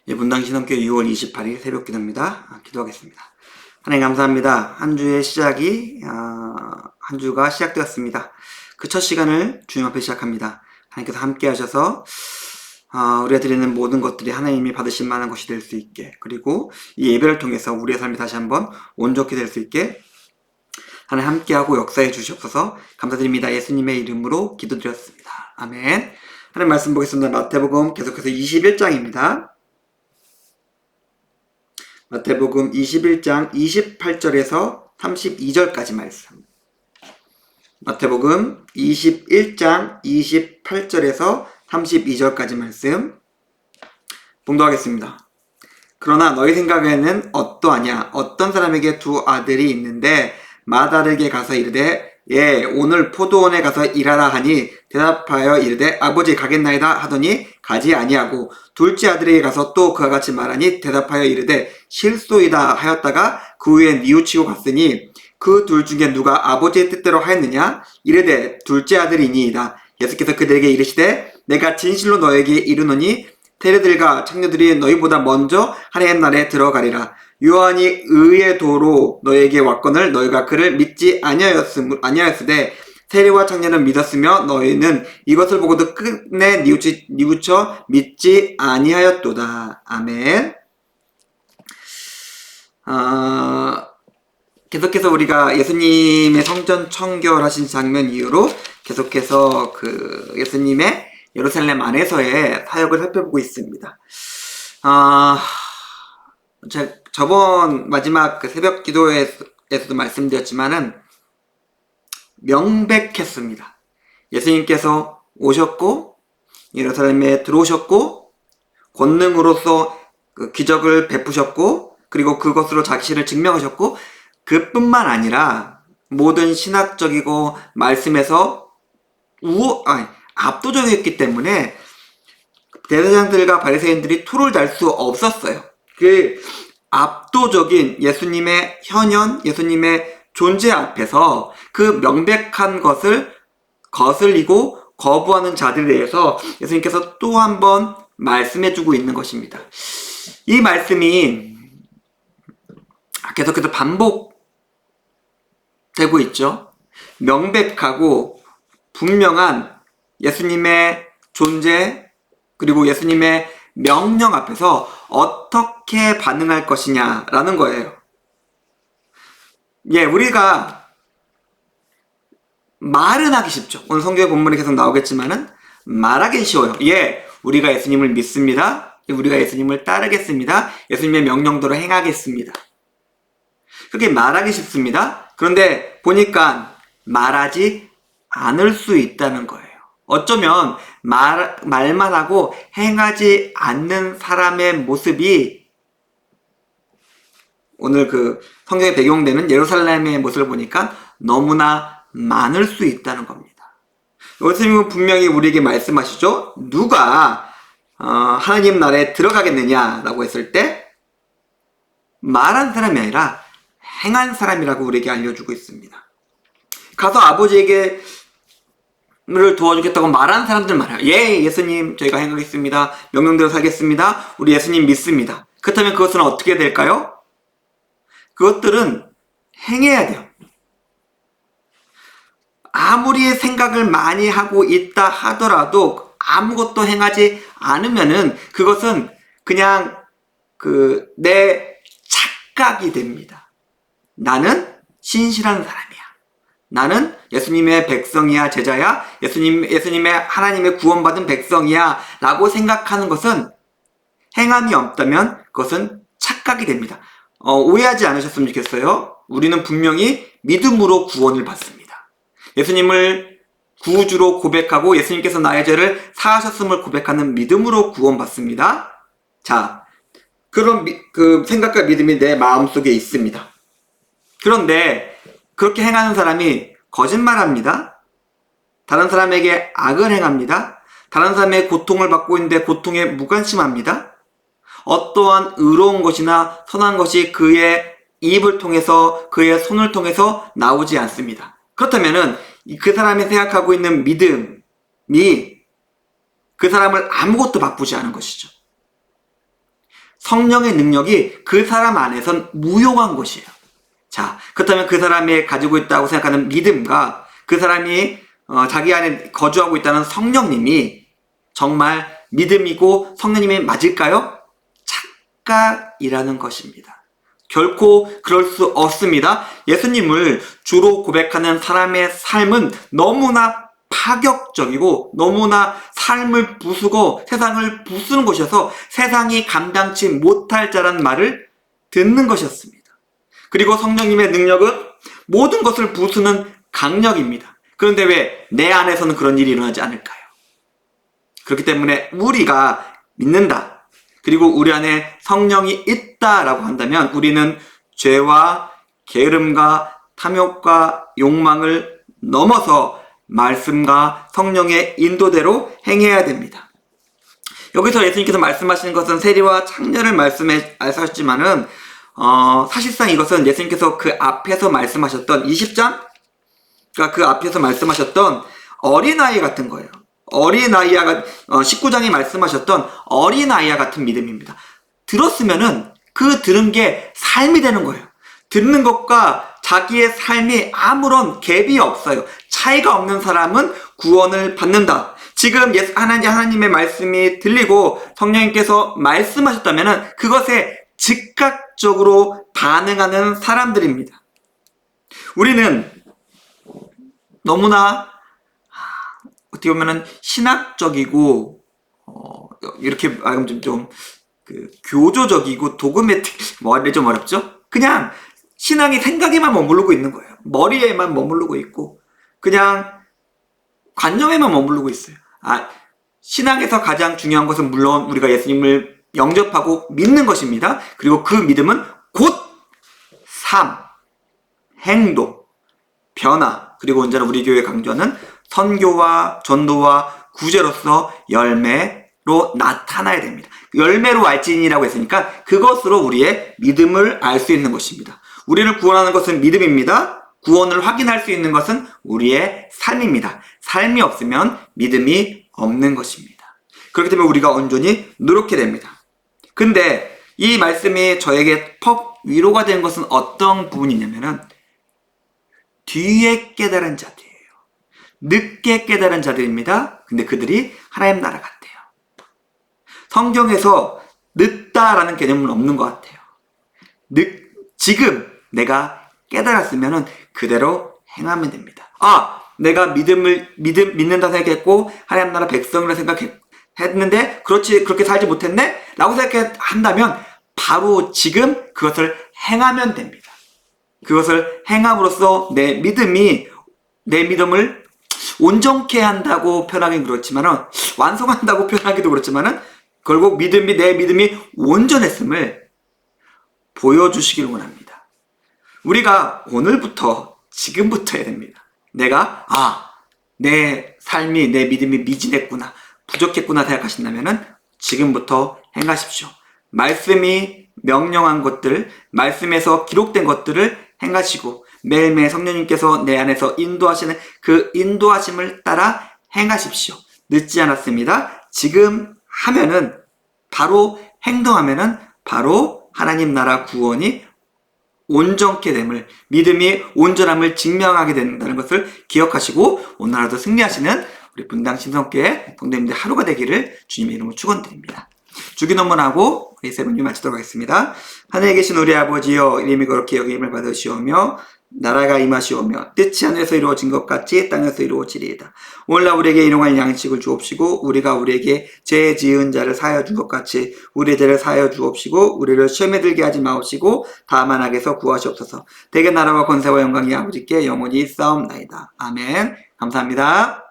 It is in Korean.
예, 분당 신앙교회 6월 28일 새벽 기도입니다. 기도하겠습니다. 하나님 감사합니다. 한 주의 시작이 한 주가 시작되었습니다. 그 첫 시간을 주님 앞에 시작합니다. 하나님께서 함께 하셔서 우리가 드리는 모든 것들이 하나님이 받으실 만한 것이 될 수 있게, 그리고 이 예배를 통해서 우리의 삶이 다시 한번 온전히 될 수 있게 하나님 함께하고 역사해 주시옵소서. 감사드립니다. 예수님의 이름으로 기도드렸습니다. 아멘. 하나님 말씀 보겠습니다. 마태복음 계속해서 21장입니다. 마태복음 21장 28절에서 32절까지 말씀. 마태복음 21장 28절에서 32절까지 말씀 봉독하겠습니다. 그러나 너희 생각에는 어떠하냐? 어떤 사람에게 두 아들이 있는데 마다르게 가서 이르되 예, 오늘 포도원에 가서 일하라 하니 대답하여 이르되 아버지 가겠나이다 하더니 가지 아니하고 둘째 아들에게 가서 또 그와 같이 말하니 대답하여 이르되 실소이다 하였다가 그 후에 뉘우치고 갔으니 그 둘 중에 누가 아버지의 뜻대로 하였느냐? 이르되 둘째 아들이니이다. 예수께서 그들에게 이르시되 내가 진실로 너에게 이르노니 세리들과 창녀들이 너희보다 먼저 하나님 나라에 들어가리라. 요한이 의의 도로 너에게 왔거늘 너희가 그를 믿지 아니하였으되 세리와 창녀는 믿었으며 너희는 이것을 보고도 끝내 뉘우쳐 믿지 아니하였도다. 아멘. 계속해서 우리가 예수님의 성전 청결하신 장면 이후로 계속해서 그 예수님의 예루살렘 안에서의 사역을 살펴보고 있습니다. 제가 저번 마지막 그 새벽 기도에서도 말씀드렸지만은 명백했습니다. 예수님께서 오셨고 예루살렘에 들어오셨고 권능으로서 그 기적을 베푸셨고 그리고 그것으로 자신을 증명하셨고 그뿐만 아니라 모든 신학적이고 말씀에서 압도적이었기 때문에 대제사장들과 바리새인들이 토를 달 수 없었어요. 그 압도적인 예수님의 현현, 예수님의 존재 앞에서 그 명백한 것을 거슬리고 거부하는 자들에 대해서 예수님께서 또 한 번 말씀해주고 있는 것입니다. 이 말씀이 계속해서 반복되고 있죠. 명백하고 분명한 예수님의 존재 그리고 예수님의 명령 앞에서 어떻게 반응할 것이냐라는 거예요. 예, 우리가 말은 하기 쉽죠. 오늘 성경의 본문에 계속 나오겠지만은 말하기 쉬워요. 예, 우리가 예수님을 믿습니다. 우리가 예수님을 따르겠습니다. 예수님의 명령대로 행하겠습니다. 그렇게 말하기 쉽습니다. 그런데 보니까 말하지 않을 수 있다는 거예요. 어쩌면 말만 하고 행하지 않는 사람의 모습이 오늘 그 성경에 배경되는 예루살렘의 모습을 보니까 너무나 많을 수 있다는 겁니다. 예수님은 분명히 우리에게 말씀하시죠. 누가 하나님 나라에 들어가겠느냐라고 했을 때 말한 사람이 아니라 행한 사람이라고 우리에게 알려주고 있습니다. 가서 아버지에게 를 도와주겠다고 말하는 사람들 많아요. 예, 예수님 저희가 행하겠습니다. 명령대로 살겠습니다. 우리 예수님 믿습니다. 그렇다면 그것은 어떻게 될까요? 그것들은 행해야 돼요. 아무리 생각을 많이 하고 있다 하더라도 아무것도 행하지 않으면은 그것은 그냥 내 착각이 됩니다. 나는 신실한 사람이야. 나는 예수님의 백성이야, 제자야, 예수님의 하나님의 구원받은 백성이야 라고 생각하는 것은 행함이 없다면 그것은 착각이 됩니다. 오해하지 않으셨으면 좋겠어요. 우리는 분명히 믿음으로 구원을 받습니다. 예수님을 구주로 고백하고 예수님께서 나의 죄를 사하셨음을 고백하는 믿음으로 구원받습니다. 자, 그런 그 생각과 믿음이 내 마음속에 있습니다. 그런데 그렇게 행하는 사람이 거짓말합니다. 다른 사람에게 악을 행합니다. 다른 사람의 고통을 받고 있는데 고통에 무관심합니다. 어떠한 의로운 것이나 선한 것이 그의 입을 통해서 그의 손을 통해서 나오지 않습니다. 그렇다면은 그 사람이 생각하고 있는 믿음이 그 사람을 아무것도 바꾸지 않은 것이죠. 성령의 능력이 그 사람 안에선 무용한 것이에요. 자, 그렇다면 그 사람이 가지고 있다고 생각하는 믿음과 그 사람이 자기 안에 거주하고 있다는 성령님이 정말 믿음이고 성령님이 맞을까요? 착각이라는 것입니다. 결코 그럴 수 없습니다. 예수님을 주로 고백하는 사람의 삶은 너무나 파격적이고 너무나 삶을 부수고 세상을 부수는 것이어서 세상이 감당치 못할 자라는 말을 듣는 것이었습니다. 그리고 성령님의 능력은 모든 것을 부수는 강력입니다. 그런데 왜 내 안에서는 그런 일이 일어나지 않을까요? 그렇기 때문에 우리가 믿는다, 그리고 우리 안에 성령이 있다라고 한다면 우리는 죄와 게으름과 탐욕과 욕망을 넘어서 말씀과 성령의 인도대로 행해야 됩니다. 여기서 예수님께서 말씀하시는 것은 세리와 창녀를 말씀하셨지만은 사실상 이것은 예수님께서 그 앞에서 말씀하셨던 20장? 그러니까 그 앞에서 말씀하셨던 어린아이 같은 거예요. 어린아이와 19장이 말씀하셨던 어린아이와 같은 믿음입니다. 들었으면은 그 들은 게 삶이 되는 거예요. 듣는 것과 자기의 삶이 아무런 갭이 없어요. 차이가 없는 사람은 구원을 받는다. 지금 하나님의 말씀이 들리고 성령님께서 말씀하셨다면 그것에 즉각적으로 반응하는 사람들입니다. 우리는 너무나 어떻게 보면은 신학적이고 이렇게 말하면 좀 교조적이고 도그매틱 말이 좀 어렵죠? 그냥 신앙이 생각에만 머무르고 있는 거예요. 머리에만 머무르고 있고 그냥 관념에만 머무르고 있어요. 신앙에서 가장 중요한 것은 물론 우리가 예수님을 영접하고 믿는 것입니다. 그리고 그 믿음은 곧 삶, 행동, 변화, 그리고 언제나 우리 교회에 강조하는 선교와 전도와 구제로서 열매로 나타나야 됩니다. 열매로 알지니라고 했으니까 그것으로 우리의 믿음을 알 수 있는 것입니다. 우리를 구원하는 것은 믿음입니다. 구원을 확인할 수 있는 것은 우리의 삶입니다. 삶이 없으면 믿음이 없는 것입니다. 그렇기 때문에 우리가 온전히 노력해야 됩니다. 근데 이 말씀이 저에게 퍽 위로가 된 것은 어떤 부분이냐면은 뒤에 깨달은 자들이에요. 늦게 깨달은 자들입니다. 근데 그들이 하나님 나라 같대요. 성경에서 늦다라는 개념은 없는 것 같아요. 지금 내가 깨달았으면 그대로 행하면 됩니다. 내가 믿는다 생각했고 하나님 나라 백성이라 생각했는데 그렇게 살지 못했네? 라고 생각한다면 바로 지금 그것을 행하면 됩니다. 그것을 행함으로써 내 믿음을 온전케 한다고 표현하긴 그렇지만은, 완성한다고 표현하기도 그렇지만은, 결국 내 믿음이 온전했음을 보여주시기를 원합니다. 우리가 오늘부터, 지금부터 해야 됩니다. 내가, 내 삶이, 내 믿음이 미진했구나, 부족했구나 생각하신다면은, 지금부터 행하십시오. 말씀이 명령한 것들, 말씀에서 기록된 것들을 행하시고 매일매일 성령님께서 내 안에서 인도하시는 그 인도하심을 따라 행하십시오. 늦지 않았습니다. 지금 하면은 바로 행동하면은 바로 하나님 나라 구원이 온전케 됨을, 믿음이 온전함을 증명하게 된다는 것을 기억하시고 오늘 하루도 승리하시는 우리 분당 신성교회 동대민들 하루가 되기를 주님의 이름으로 축원드립니다. 주기도문하고 우리 세분이 마치도록 하겠습니다. 하늘에 계신 우리 아버지여, 이름이 거룩히 여김을 받으시오며 나라가 임하시오며 뜻이 하늘에서 이루어진 것 같이 땅에서 이루어지리이다. 오늘날 우리에게 일용할 양식을 주옵시고 우리가 우리에게 죄 지은 자를 사하여 준 것 같이 우리의 죄를 사하여 주옵시고 우리를 시험에 들게 하지 마옵시고 다만 악에서 구하시옵소서. 대개 나라와 권세와 영광이 아버지께 영원히 있사옵나이다. 아멘. 감사합니다.